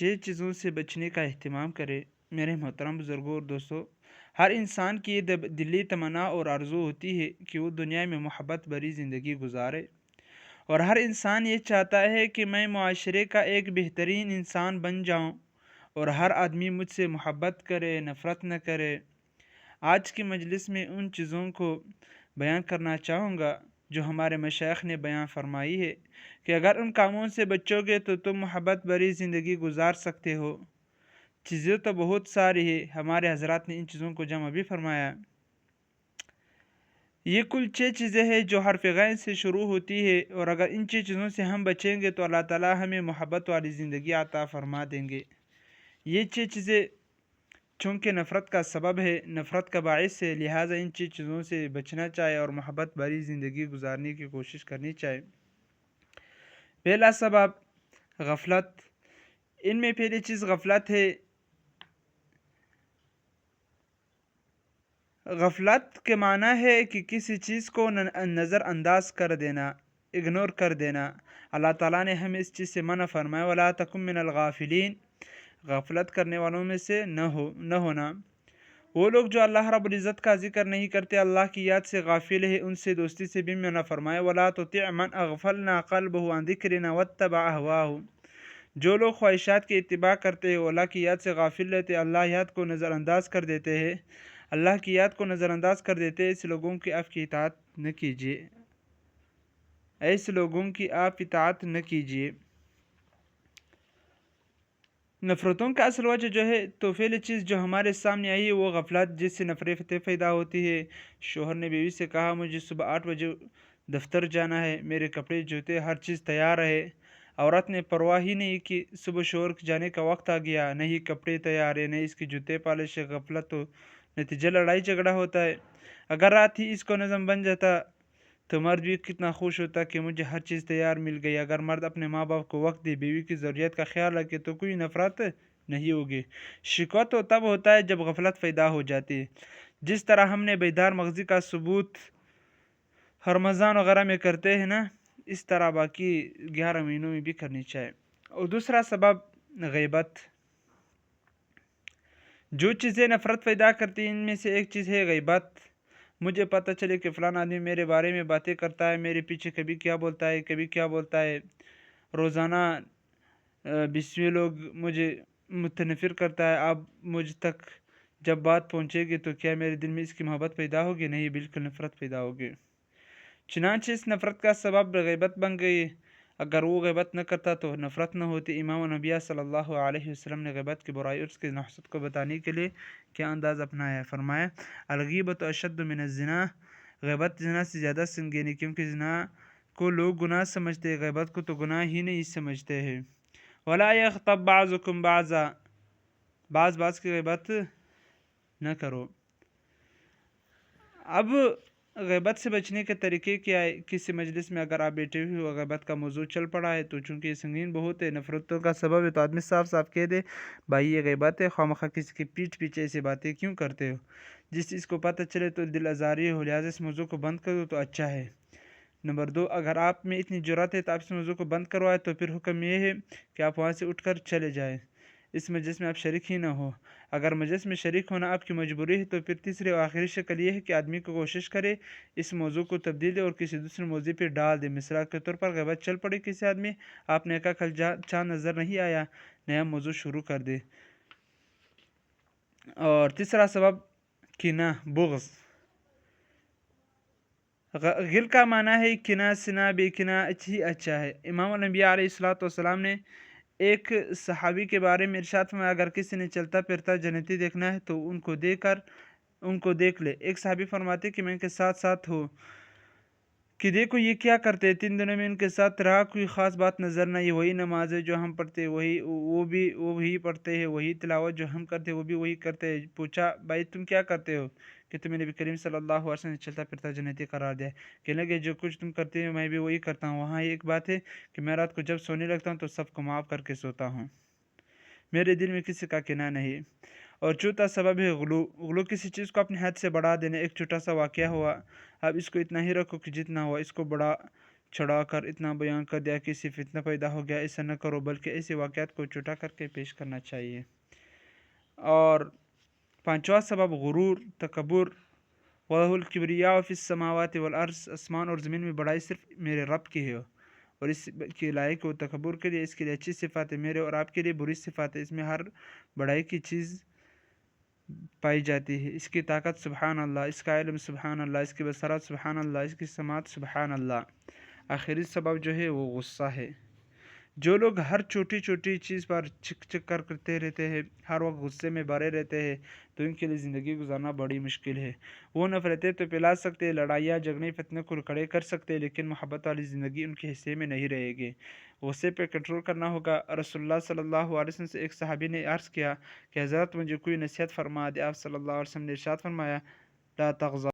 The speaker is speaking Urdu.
6 چیزوں سے بچنے کا اہتمام کرے۔ میرے محترم بزرگوں اور دوستوں، ہر انسان کی یہ دلی تمنا اور آرزو ہوتی ہے کہ وہ دنیا میں محبت بھری زندگی گزارے، اور ہر انسان یہ چاہتا ہے کہ میں معاشرے کا ایک بہترین انسان بن جاؤں اور ہر آدمی مجھ سے محبت کرے، نفرت نہ کرے۔ آج کی مجلس میں ان چیزوں کو بیان کرنا چاہوں گا جو ہمارے مشائخ نے بیان فرمائی ہے کہ اگر ان کاموں سے بچو گے تو تم محبت بھری زندگی گزار سکتے ہو۔ چیزیں تو بہت ساری ہیں، ہمارے حضرات نے ان چیزوں کو جمع بھی فرمایا۔ یہ کل 6 چیزیں ہیں جو حرف غین سے شروع ہوتی ہے، اور اگر ان 6 چیزوں سے ہم بچیں گے تو اللہ تعالیٰ ہمیں محبت والی زندگی عطا فرما دیں گے۔ یہ 6 چیزیں چونکہ نفرت کا سبب ہے، نفرت کا باعث ہے، لہٰذا ان 6 چیزوں سے بچنا چاہے اور محبت بھری زندگی گزارنے کی کوشش کرنی چاہے۔ پہلا سبب غفلت۔ ان میں پہلی چیز غفلت ہے۔ غفلت کے معنی ہے کہ کسی چیز کو نظر انداز کر دینا، اگنور کر دینا۔ اللہ تعالیٰ نے ہمیں اس چیز سے منع فرمایا، وَلَا تَكُن مِّنَ الْغَافِلِينَ، غفلت کرنے والوں میں سے نہ ہونا۔ وہ لوگ جو اللہ رب العزت کا ذکر نہیں کرتے، اللہ کی یاد سے غافل ہے، ان سے دوستی سے بھی منع فرمایا، وَلَا تُطِعْ مَنْ أَغْفَلْنَا قَلْبَهُ عَنْ ذِكْرِنَا وَاتَّبَعَ هَوَاهُ۔ جو لوگ خواہشات کی اتباع کرتے ہیں، اللہ کی یاد سے غافل رہتے، اللہ یاد کو نظر انداز کر دیتے ہیں، اللہ کی یاد کو نظر انداز کر دیتے، ایسے لوگوں کی آپ کی اطاعت نہ کیجیے، ایسے لوگوں کی آپ اطاعت نہ کیجیے۔ نفرتوں کا اصل وجہ جو ہے، تو پہلی چیز جو ہمارے سامنے آئی ہے وہ غفلت، جس سے نفرت پیدا ہوتی ہے۔ شوہر نے بیوی سے کہا مجھے صبح 8 بجے دفتر جانا ہے، میرے کپڑے جوتے ہر چیز تیار ہے۔ عورت نے پرواہ ہی نہیں کہ صبح شوہر جانے کا وقت آ گیا، نہیں کپڑے تیار ہے، نہیں اس کے جوتے پالش ہے۔ غفلت تو نتیجہ لڑائی جھگڑا ہوتا ہے۔ اگر رات ہی اس کو نظم بن جاتا تو مرد بھی کتنا خوش ہوتا کہ مجھے ہر چیز تیار مل گئی۔ اگر مرد اپنے ماں باپ کو وقت دے، بیوی کی ضروریات کا خیال رکھے تو کوئی نفرت نہیں ہوگی۔ شکوہ تو تب ہوتا ہے جب غفلت پیدا ہو جاتی ہے۔ جس طرح ہم نے بیدار مغزی کا ثبوت رمضان وغیرہ میں کرتے ہیں نا، اس طرح باقی 11 مہینوں میں بھی کرنی چاہیے۔ اور دوسرا سبب غیبت۔ جو چیزیں نفرت پیدا کرتی ہیں ان میں سے ایک چیز ہے غیبت۔ مجھے پتہ چلے کہ فلاں آدمی میرے بارے میں باتیں کرتا ہے، میرے پیچھے کبھی کیا بولتا ہے، کبھی کیا بولتا ہے، روزانہ 20 لوگ مجھے متنفر کرتا ہے، اب مجھ تک جب بات پہنچے گی تو کیا میرے دل میں اس کی محبت پیدا ہوگی؟ نہیں، بالکل نفرت پیدا ہوگی۔ چنانچہ اس نفرت کا سبب غیبت بن گئی۔ اگر وہ غیبت نہ کرتا تو نفرت نہ ہوتی۔ امام الانبیاء صلی اللہ علیہ وسلم نے غیبت کی برائی اور اس کی نحست کو بتانے کے لیے کیا انداز اپنایا؟ فرمایا الغیبۃ اشد من الزنا، غیبت زنا سے زیادہ سنگین ہے، کیونکہ زنا کو لوگ گناہ سمجھتے ہیں، غیبت کو تو گناہ ہی نہیں سمجھتے ہیں۔ ولا یغتب بعضکم بعضا، بعض کی غیبت نہ کرو۔ اب غیبت سے بچنے کے طریقے کیا ہے؟ کسی مجلس میں اگر آپ بیٹھے ہوئے ہو، غیبت کا موضوع چل پڑا ہے، تو چونکہ یہ سنگین بہت ہے، نفرتوں کا سبب ہے، تو آدمی صاف صاف کہہ دے بھائی یہ غیبت ہے، خواہ کسی کی پیٹھ پیچھے ایسی باتیں کیوں کرتے ہو؟ جس چیز کو پتہ چلے تو دل آزاری ہو، لہٰذا اس موضوع کو بند کر دو تو اچھا ہے۔ نمبر 2، اگر آپ میں اتنی جرات ہے تو آپ اس موضوع کو بند کروائے، تو پھر حکم یہ ہے کہ آپ وہاں سے اٹھ کر چلے جائیں، اس مجلس میں آپ شریک ہی نہ ہو۔ اگر مجلس میں شریک ہونا آپ کی مجبوری ہے تو پھر تیسری اور آخری شکل یہ ہے کہ آدمی کو کوشش کرے اس موضوع کو تبدیل اور کسی دوسرے موضوع پہ ڈال دے۔ مثال کے طور پر غیبت چل پڑی کسی آدمی، آپ نے کہا کل چاند نظر نہیں آیا، نیا موضوع شروع کر دے۔ اور تیسرا سبب کینہ، بغض۔ غل کا معنی ہے کنہ، سنا، بے کنہ ہی اچھا ہے۔ امام الانبیاء علیہ السلام نے ایک صحابی کے بارے میں ارشاد فرمایا اگر کسی نے چلتا پھرتا جنتی دیکھنا ہے تو ان کو دیکھ لے۔ ایک صحابی فرماتے کہ میں ان کے ساتھ ہوں کہ دیکھو یہ کیا کرتے ہیں، 3 دنوں میں ان کے ساتھ رہا، کوئی خاص بات نظر نہیں، وہی نماز ہے جو ہم پڑھتے ہیں، وہی پڑھتے ہیں، وہی تلاوت جو ہم کرتے ہیں وہ بھی وہی کرتے ہیں۔ پوچھا بھائی تم کیا کرتے ہو؟ کہ تمہیں نبی کریم صلی اللہ علیہ وسلم نے چلتا پھرتا جنتی قرار دیا۔ کہنے لگے جو کچھ تم کرتے ہو میں بھی وہی کرتا ہوں۔ وہاں ایک بات ہے کہ میں رات کو جب سونے لگتا ہوں تو سب کو معاف کر کے سوتا ہوں، میرے دل میں کسی کا کینہ نہیں۔ اور چوتھا سبب ہے غلو۔ غلو کسی چیز کو اپنے حد سے بڑھا دینا۔ ایک چھوٹا سا واقعہ ہوا، اب اس کو اتنا ہی رکھو کہ جتنا ہوا، اس کو بڑا چڑھا کر اتنا بیان کر دیا کہ اس سے فتنہ پیدا ہو گیا، ایسا نہ کرو، بلکہ ایسے واقعات کو چھوٹا کر کے پیش کرنا چاہیے۔ اور پانچواں سبب غرور، تکبر، وَلَهُ الْكِبْرِيَاءُ فِي السَّمَاوَاتِ وَالْأَرْضِ، آسمان اور زمین میں بڑائی صرف میرے رب کی ہے، اور اس کے لائق و تکبر کے لیے اس کے لیے اچھی صفات ہے، میرے اور آپ کے لیے بری صفات ہے۔ اس میں ہر بڑائی کی چیز پائی جاتی ہے، اس کی طاقت سبحان اللہ، اس کا علم سبحان اللہ، اس کی بصارت سبحان اللہ، اس کی سماعت سبحان اللہ۔ آخری سبب جو ہے وہ غصہ ہے۔ جو لوگ ہر چھوٹی چھوٹی چیز پر چک چک کرتے رہتے ہیں، ہر وقت غصے میں بھرے رہتے ہیں، تو ان کے لیے زندگی گزارنا بڑی مشکل ہے۔ وہ نفرتیں تو پلا سکتے ہیں، لڑائیاں جھگڑے فتنے کو کھڑے کر سکتے ہیں، لیکن محبت والی زندگی ان کے حصے میں نہیں رہے گی۔ غصے پہ کنٹرول کرنا ہوگا۔ رسول اللہ صلی اللہ علیہ وسلم سے ایک صحابی نے عرض کیا کہ حضرت مجھے کوئی نصیحت فرما دے۔ آپ صلی اللہ علیہ وسلم نے ارشاد فرمایا لا تغضب